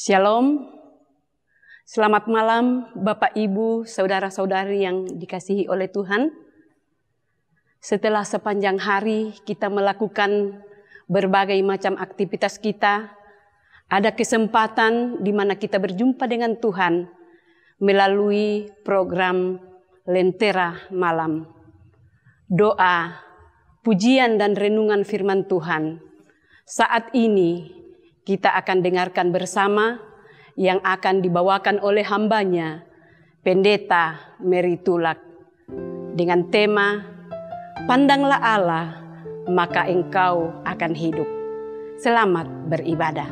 Shalom, selamat malam Bapak Ibu, Saudara-saudari yang dikasihi oleh Tuhan. Setelah sepanjang hari kita melakukan berbagai macam aktivitas kita, ada kesempatan di mana kita berjumpa dengan Tuhan melalui program Lentera Malam. Doa, pujian dan renungan firman Tuhan. Saat ini kita akan dengarkan bersama yang akan dibawakan oleh hambanya, Pendeta Mary Tulak, dengan tema, Pandanglah Allah, maka engkau akan hidup. Selamat beribadah.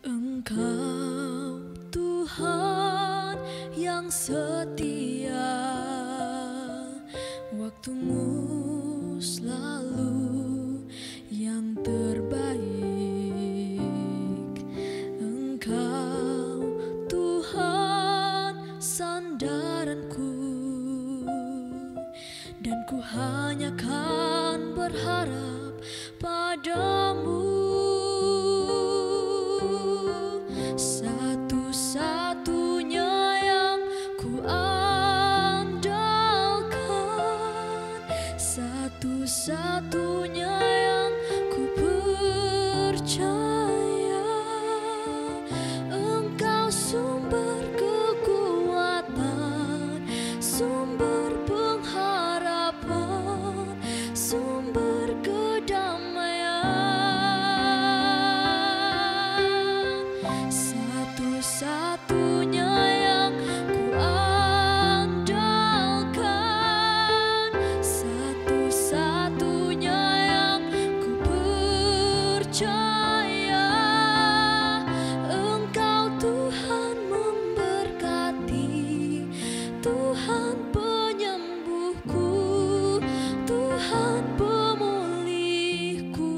Engkau Tuhan yang setia, waktumu selalu yang terbaik. Engkau Tuhan sandaranku, dan ku hanya kan berharap padamu. Satu-satunya yang ku andalkan, satu-satunya yang ku percaya. Engkau sumber kekuatan, sumber pengharapan, sumber kedamaian. Satu-satunya yang ku andalkan, satu-satunya yang ku percaya. Engkau Tuhan memberkati, Tuhan penyembuhku, Tuhan pemulihku.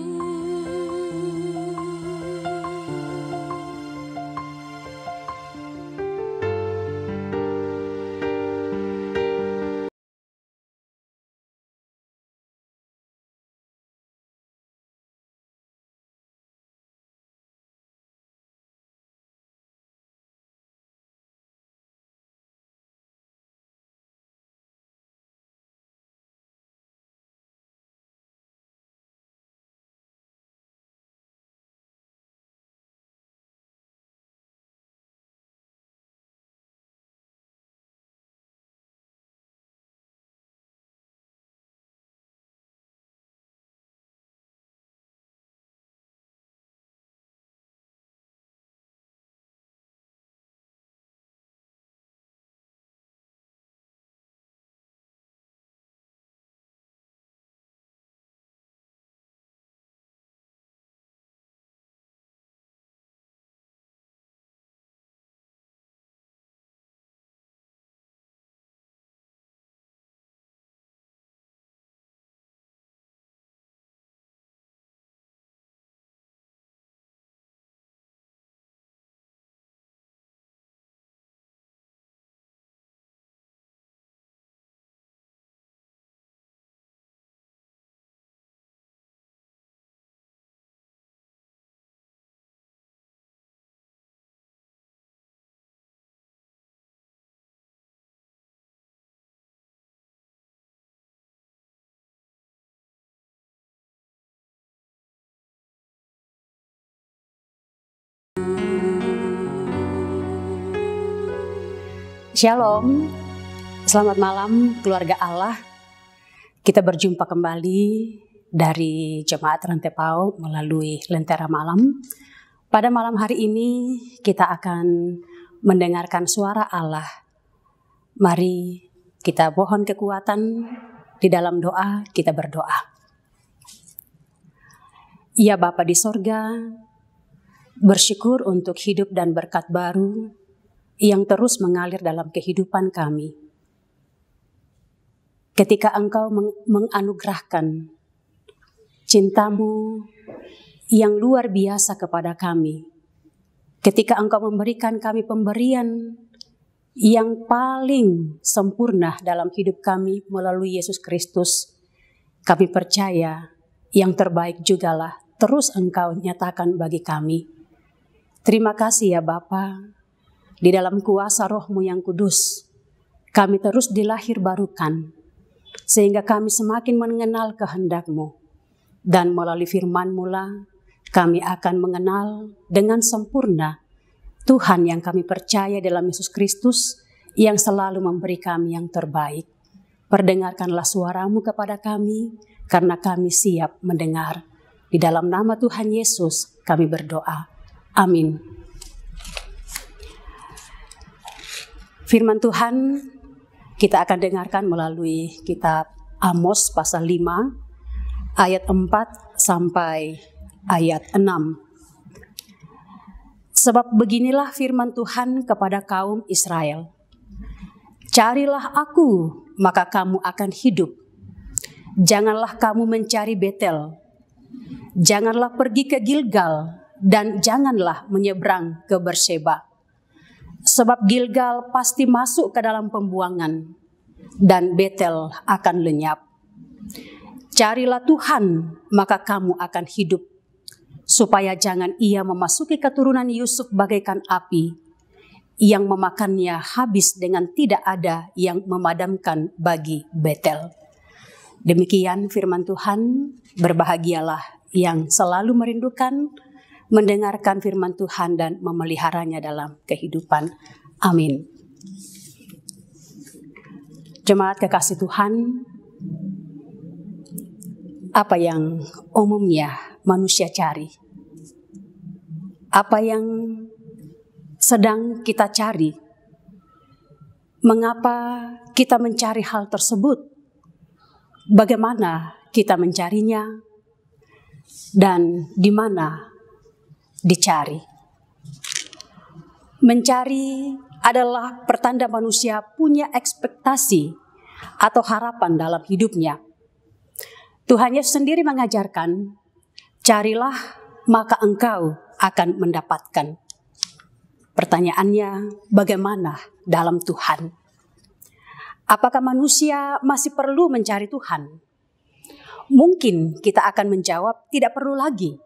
Shalom, selamat malam keluarga Allah. Kita berjumpa kembali dari Jemaat Rantepao melalui Lentera Malam. Pada malam hari ini kita akan mendengarkan suara Allah. Mari kita mohon kekuatan di dalam doa, kita berdoa. Ya Bapa di sorga, bersyukur untuk hidup dan berkat baru yang terus mengalir dalam kehidupan kami. Ketika Engkau menganugerahkan cinta-Mu yang luar biasa kepada kami, ketika Engkau memberikan kami pemberian yang paling sempurna dalam hidup kami melalui Yesus Kristus. Kami percaya yang terbaik jugalah terus Engkau nyatakan bagi kami. Terima kasih ya Bapa, di dalam kuasa Roh-Mu yang kudus, kami terus dilahir barukan, sehingga kami semakin mengenal kehendak-Mu. Dan melalui firman-Mu lah, kami akan mengenal dengan sempurna Tuhan yang kami percaya dalam Yesus Kristus yang selalu memberi kami yang terbaik. Perdengarkanlah suara-Mu kepada kami karena kami siap mendengar. Di dalam nama Tuhan Yesus kami berdoa. Amin. Firman Tuhan kita akan dengarkan melalui kitab Amos pasal 5 ayat 4 sampai ayat 6. Sebab beginilah firman Tuhan kepada kaum Israel. Carilah aku, maka kamu akan hidup. Janganlah kamu mencari Betel. Janganlah pergi ke Gilgal, dan janganlah menyeberang ke Berseba. Sebab Gilgal pasti masuk ke dalam pembuangan, dan Betel akan lenyap. Carilah Tuhan, maka kamu akan hidup. Supaya jangan ia memasuki keturunan Yusuf bagaikan api, yang memakannya habis dengan tidak ada yang memadamkan bagi Betel. Demikian firman Tuhan, berbahagialah yang selalu merindukan, mendengarkan firman Tuhan dan memeliharanya dalam kehidupan. Amin. Jemaat kekasih Tuhan, apa yang umumnya manusia cari? Apa yang sedang kita cari? Mengapa kita mencari hal tersebut? Bagaimana kita mencarinya? Dan di mana dicari? Mencari adalah pertanda manusia punya ekspektasi atau harapan dalam hidupnya. Tuhan Yesus sendiri mengajarkan, carilah maka engkau akan mendapatkan. Pertanyaannya, bagaimana dalam Tuhan? Apakah manusia masih perlu mencari Tuhan? Mungkin kita akan menjawab tidak perlu lagi.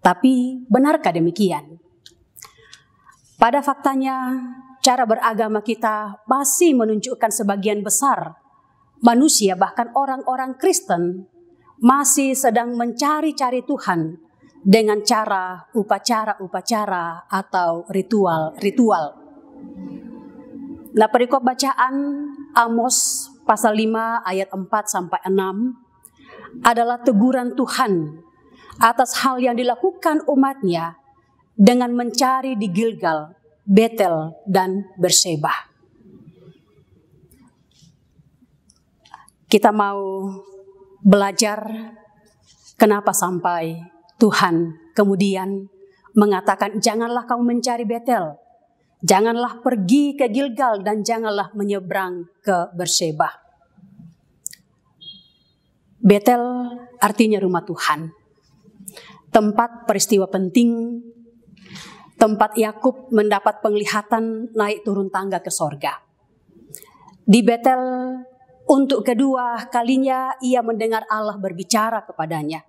Tapi benarkah demikian? Pada faktanya, cara beragama kita masih menunjukkan sebagian besar manusia, bahkan orang-orang Kristen, masih sedang mencari-cari Tuhan dengan cara upacara-upacara atau ritual-ritual. Nah, perikop bacaan Amos pasal 5 ayat 4 sampai 6 adalah teguran Tuhan atas hal yang dilakukan umatnya dengan mencari di Gilgal, Betel, dan Berseba. Kita mau belajar kenapa sampai Tuhan kemudian mengatakan janganlah kamu mencari Betel, janganlah pergi ke Gilgal, dan janganlah menyeberang ke Berseba. Betel artinya rumah Tuhan, tempat peristiwa penting, tempat Yakub mendapat penglihatan naik turun tangga ke sorga. Di Betel untuk kedua kalinya ia mendengar Allah berbicara kepadanya.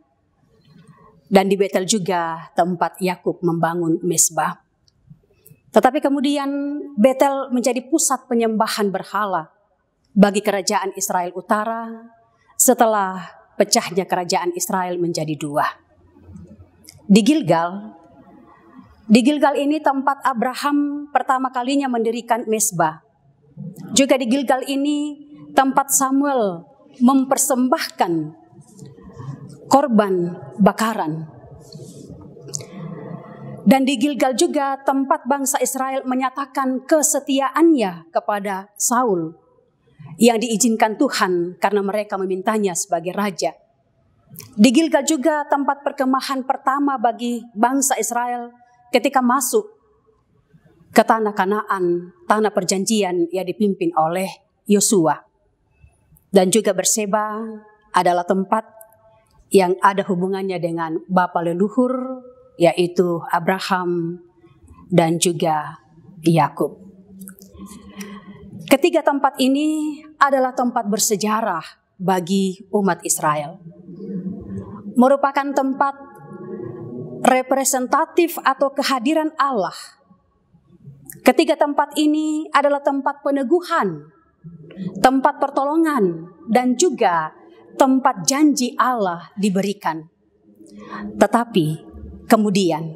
Dan di Betel juga tempat Yakub membangun mezbah. Tetapi kemudian Betel menjadi pusat penyembahan berhala bagi kerajaan Israel Utara setelah pecahnya kerajaan Israel menjadi dua. Di Gilgal ini tempat Abraham pertama kalinya mendirikan mezbah. Juga di Gilgal ini tempat Samuel mempersembahkan korban bakaran. Dan di Gilgal juga tempat bangsa Israel menyatakan kesetiaannya kepada Saul yang diizinkan Tuhan karena mereka memintanya sebagai raja. Di Gilgal juga tempat perkemahan pertama bagi bangsa Israel ketika masuk ke tanah Kanaan, tanah perjanjian yang dipimpin oleh Yosua. Dan juga Berseba adalah tempat yang ada hubungannya dengan bapa leluhur, yaitu Abraham dan juga Yakub. Ketiga tempat ini adalah tempat bersejarah bagi umat Israel. Merupakan tempat representatif atau kehadiran Allah. Ketiga tempat ini adalah tempat peneguhan, tempat pertolongan, dan juga tempat janji Allah diberikan. Tetapi kemudian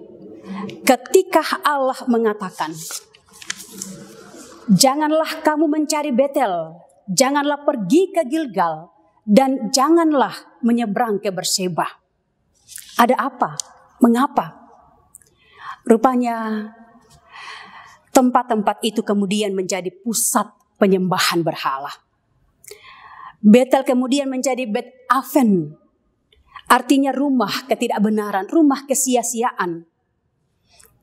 ketika Allah mengatakan, janganlah kamu mencari Betel, janganlah pergi ke Gilgal, dan janganlah menyeberang ke Berseba. Ada apa? Mengapa? Rupanya tempat-tempat itu kemudian menjadi pusat penyembahan berhala. Betel kemudian menjadi Bet Aven, artinya rumah ketidakbenaran, rumah kesia-siaan.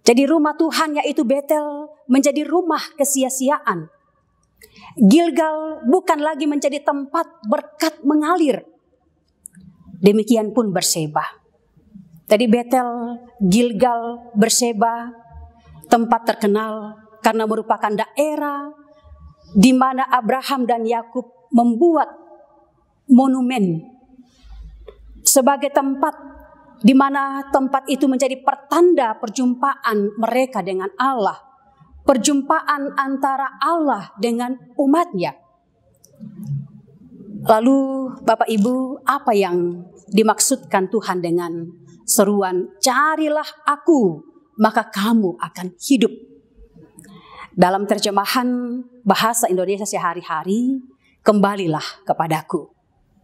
Jadi rumah Tuhan yaitu Betel menjadi rumah kesia-siaan. Gilgal bukan lagi menjadi tempat berkat mengalir. Demikian pun Berseba. Tadi Betel, Gilgal, Berseba, tempat terkenal karena merupakan daerah di mana Abraham dan Yakub membuat monumen sebagai tempat di mana tempat itu menjadi pertanda perjumpaan mereka dengan Allah, perjumpaan antara Allah dengan umatnya. Lalu Bapak Ibu, apa yang dimaksudkan Tuhan dengan seruan carilah aku maka kamu akan hidup? Dalam terjemahan bahasa Indonesia sehari-hari, kembalilah kepadaku.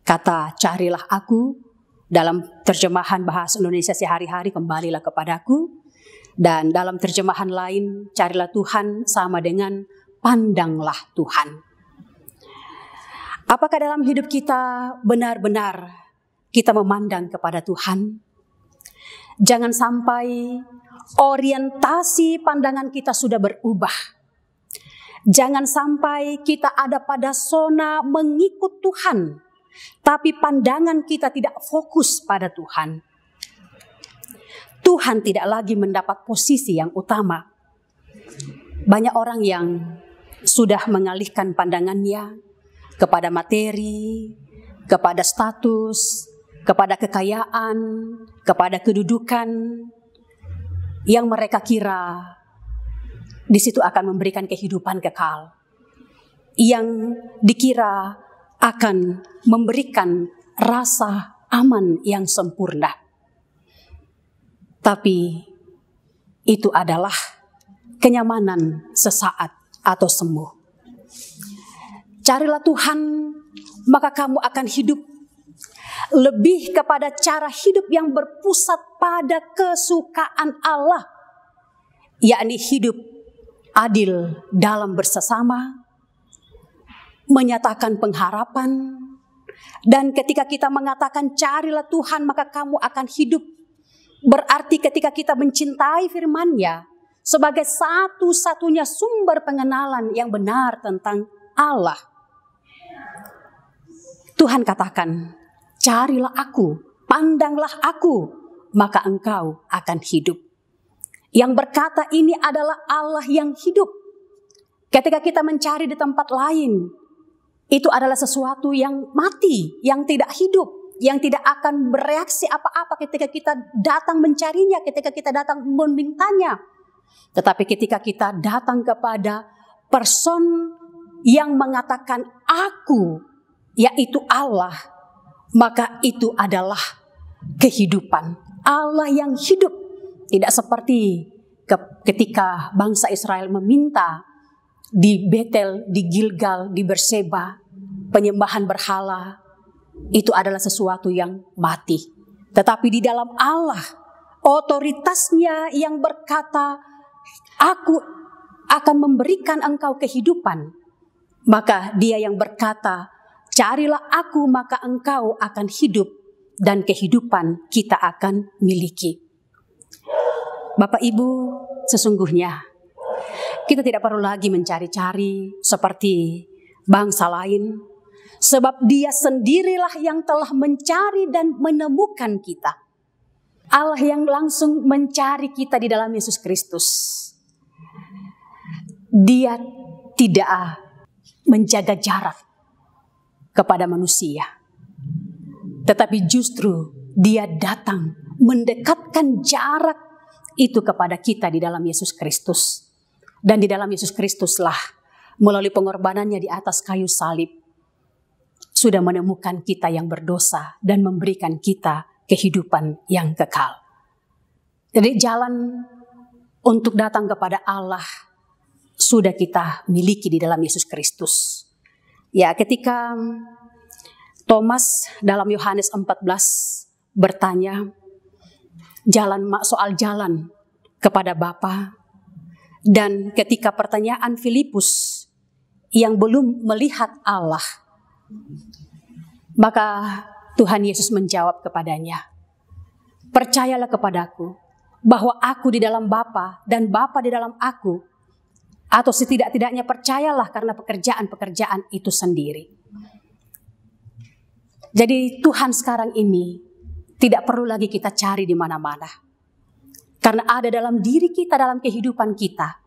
Kata carilah aku dalam terjemahan bahasa Indonesia sehari-hari, kembalilah kepadaku. Dan dalam terjemahan lain, carilah Tuhan sama dengan pandanglah Tuhan. Apakah dalam hidup kita benar-benar kita memandang kepada Tuhan? Jangan sampai orientasi pandangan kita sudah berubah. Jangan sampai kita ada pada zona mengikut Tuhan, tapi pandangan kita tidak fokus pada Tuhan. Tuhan tidak lagi mendapat posisi yang utama. Banyak orang yang sudah mengalihkan pandangannya kepada materi, kepada status, kepada kekayaan, kepada kedudukan yang mereka kira di situ akan memberikan kehidupan kekal, yang dikira akan memberikan rasa aman yang sempurna. Tapi itu adalah kenyamanan sesaat atau semu. Carilah Tuhan, maka kamu akan hidup. Lebih kepada cara hidup yang berpusat pada kesukaan Allah, yakni hidup adil dalam bersesama, menyatakan pengharapan. Dan ketika kita mengatakan carilah Tuhan maka kamu akan hidup, berarti ketika kita mencintai firman-Nya sebagai satu-satunya sumber pengenalan yang benar tentang Allah. Tuhan katakan, carilah aku, pandanglah aku, maka engkau akan hidup. Yang berkata ini adalah Allah yang hidup. Ketika kita mencari di tempat lain, itu adalah sesuatu yang mati, yang tidak hidup, yang tidak akan bereaksi apa-apa ketika kita datang mencarinya, ketika kita datang memintanya. Tetapi ketika kita datang kepada person yang mengatakan aku, yaitu Allah, maka itu adalah kehidupan. Allah yang hidup. Tidak seperti ketika bangsa Israel meminta di Betel, di Gilgal, di Berseba, penyembahan berhala, itu adalah sesuatu yang mati. Tetapi di dalam Allah, otoritasnya yang berkata, aku akan memberikan engkau kehidupan. Maka dia yang berkata, carilah aku maka engkau akan hidup dan kehidupan kita akan miliki. Bapak Ibu, sesungguhnya kita tidak perlu lagi mencari-cari seperti bangsa lain, sebab Dia sendirilah yang telah mencari dan menemukan kita. Allah yang langsung mencari kita di dalam Yesus Kristus. Dia tidak menjaga jarak kepada manusia. Tetapi justru dia datang mendekatkan jarak itu kepada kita di dalam Yesus Kristus. Dan di dalam Yesus Kristuslah melalui pengorbanannya di atas kayu salib sudah menemukan kita yang berdosa dan memberikan kita kehidupan yang kekal. Jadi jalan untuk datang kepada Allah sudah kita miliki di dalam Yesus Kristus. Ya, ketika Thomas dalam Yohanes 14 bertanya soal jalan kepada Bapa, dan ketika pertanyaan Filipus yang belum melihat Allah, maka Tuhan Yesus menjawab kepadanya, "Percayalah kepadaku bahwa aku di dalam Bapa dan Bapa di dalam aku, atau setidak-tidaknya percayalah karena pekerjaan-pekerjaan itu sendiri." Jadi Tuhan sekarang ini tidak perlu lagi kita cari di mana-mana. Karena ada dalam diri kita, dalam kehidupan kita,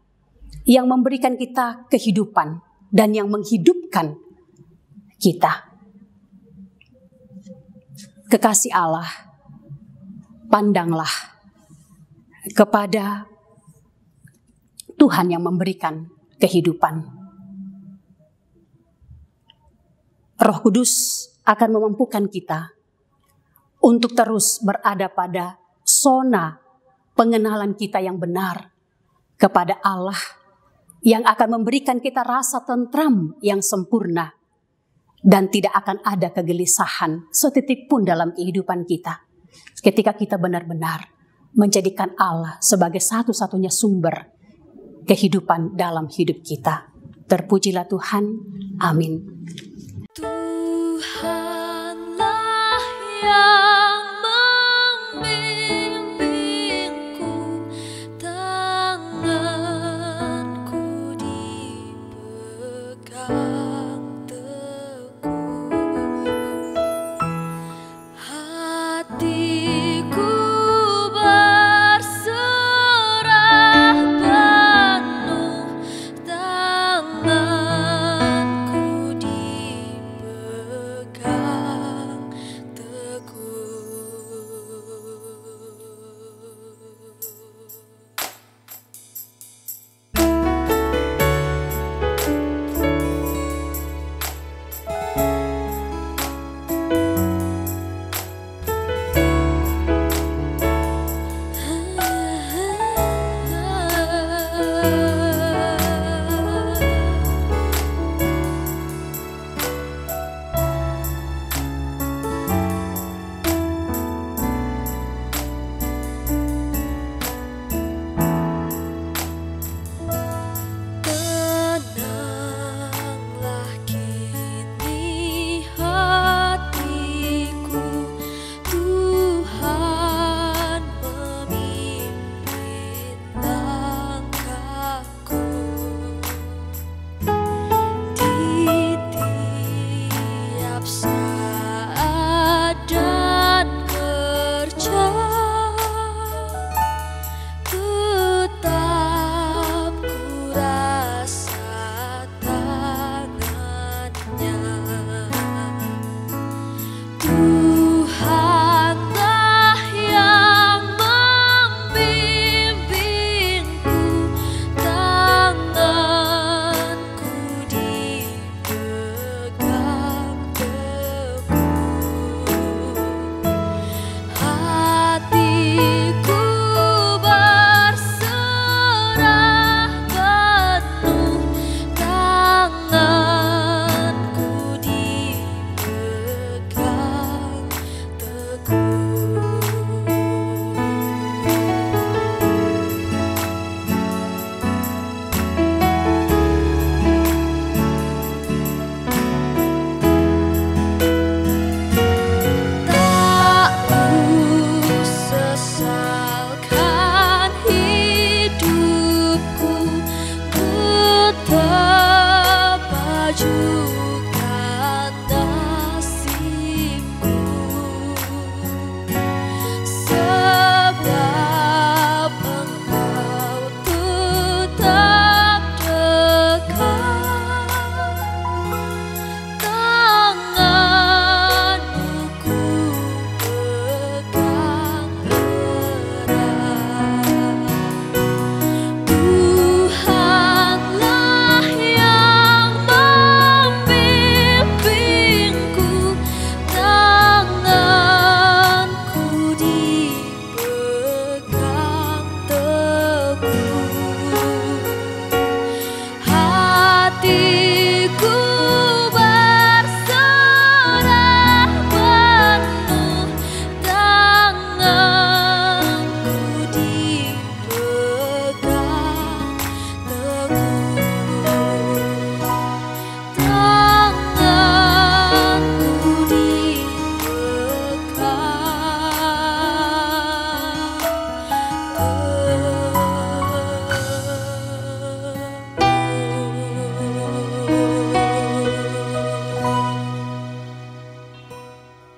yang memberikan kita kehidupan dan yang menghidupkan kita. Kekasih Allah, pandanglah kepada Tuhan yang memberikan kehidupan. Roh Kudus akan memampukan kita untuk terus berada pada zona pengenalan kita yang benar kepada Allah, yang akan memberikan kita rasa tentram yang sempurna, dan tidak akan ada kegelisahan setitik pun dalam kehidupan kita ketika kita benar-benar menjadikan Allah sebagai satu-satunya sumber kehidupan dalam hidup kita. Terpujilah Tuhan. Amin. Tuhanlah yang membimbingku, tanganku dipegang teguh, hatiku berserah penuh, tanganku dipegang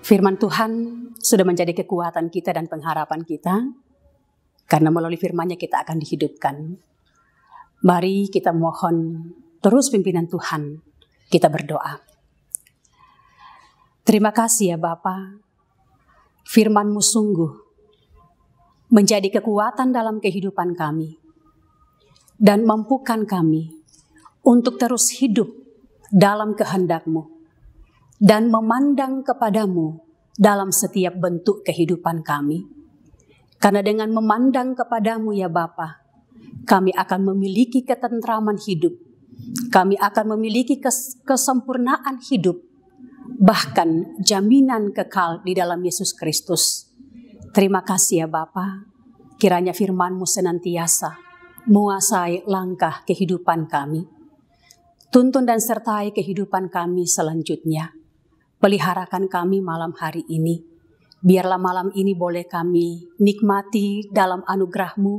Firman Tuhan sudah menjadi kekuatan kita dan pengharapan kita, karena melalui firman-Nya kita akan dihidupkan. Mari kita mohon terus pimpinan Tuhan, kita berdoa. Terima kasih ya Bapa, firman-Mu sungguh menjadi kekuatan dalam kehidupan kami, dan mampukan kami untuk terus hidup dalam kehendak-Mu, dan memandang kepadamu dalam setiap bentuk kehidupan kami. Karena dengan memandang kepadamu ya Bapa, kami akan memiliki ketentraman hidup, kami akan memiliki kesempurnaan hidup, bahkan jaminan kekal di dalam Yesus Kristus. Terima kasih ya Bapa, kiranya firman-Mu senantiasa menguasai langkah kehidupan kami. Tuntun dan sertai kehidupan kami selanjutnya. Peliharakan kami malam hari ini. Biarlah malam ini boleh kami nikmati dalam anugerah-Mu,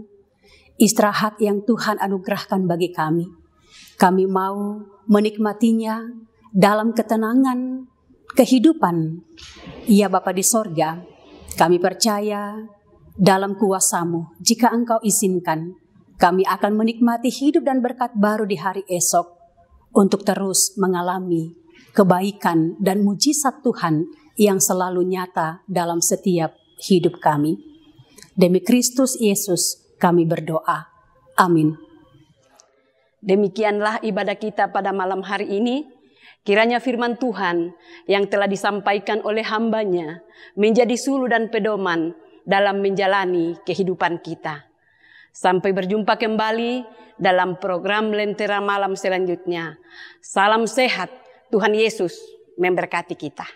istirahat yang Tuhan anugerahkan bagi kami. Kami mau menikmatinya dalam ketenangan kehidupan. Ya Bapa di sorga, kami percaya dalam kuasa-Mu, jika Engkau izinkan, kami akan menikmati hidup dan berkat baru di hari esok, untuk terus mengalami kebaikan dan mujizat Tuhan yang selalu nyata dalam setiap hidup kami. Demi Kristus Yesus kami berdoa. Amin. Demikianlah ibadah kita pada malam hari ini. Kiranya firman Tuhan yang telah disampaikan oleh hamba-Nya menjadi suluh dan pedoman dalam menjalani kehidupan kita. Sampai berjumpa kembali dalam program Lentera Malam selanjutnya. Salam sehat, Tuhan Yesus memberkati kita.